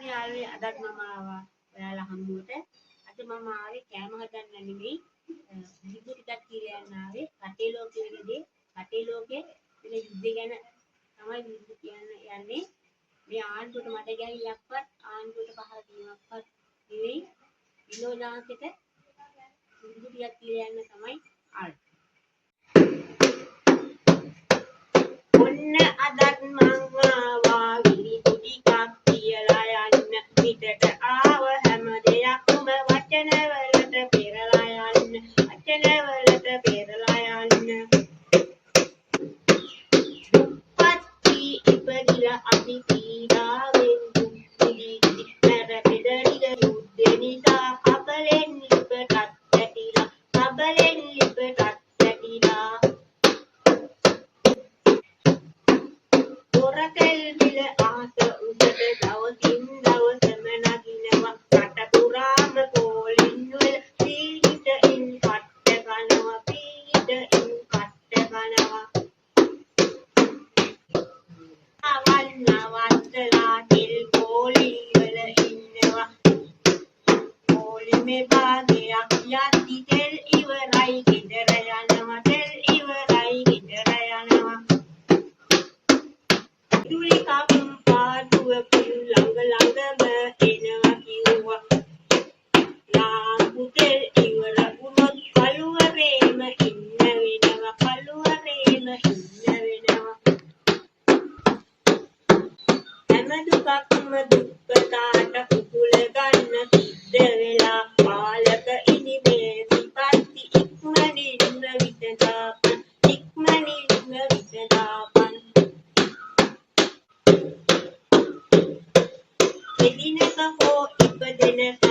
යාළුවනේ අදත් මම ආවා ඔයාලා හම්බුවට. අද මම ආවේ කෑම හදන්න නෙමෙයි. විදුලි ටිකක් කියලා යන්න ආවේ. රටේ ලෝකෙ වෙනදී රටේ ලෝකෙ වෙන යුද්ධ ගැන තමයි විදුලි කියන්න යන්නේ. මේ ආණ්ඩුවට මට ගැහිල්ලක්වත් ආණ්ඩුවට පහර දීමක්වත් නෙවෙයි. විනෝදාංශයට විදුලි ටිකක් කියලා යන්න තමයි ආවේ. ඔන්න අදත් මං ආවා විදුලි ටිකක් කියලා යන්න. පිටට ආව හැම දෙයක්ම වචනවලට පෙරලා යන්න. වචනවලට පෙරලා යන්න. දුප්පත්ටි ඉපදිලා අපි පීඩාවෙන් දුක් විඳිති. මැර පෙදරිග යුද්ධෙ නිසා කබලෙන් ලිපටත් වැටිලා. කබලෙන් ලිපටත් වැටිලා. පොරතෙල් මිල ආස උසට දවසින් දවසම නගිනවා. රට පුරාම කෝලින් වල පීඩිතයින් කට්ට කනවා. පීඩිතයින් කට්ට කනවා. නවත්තලා තෙල් කෝලි වල ඉන්නවා. කෝලිමේ භාගයක් යද්දි තෙල් ඉවරයි ගෙදර යනවා. තෙල් ඉවරයි ගෙදර යනවා. විදුලි කම්පාදුව ළඟ ළඟම එනවා කිව්වා. ලාම්පු තෙල් ඉවර වුණොත් කළුවරේම ඉන්න වෙනවා. කළුවරේම ඉන්න වෙනවා. හැම දුකක්ම දුප්පතාට උකුල ගන්න සිද්ධ වෙලා. පාලක ඉනිමේ විපත්ති ඉක්මනින්ම විසඳාපන්. ඉක්මනින්ම විසඳාපන්. එදිනක හෝ ඉපදෙනක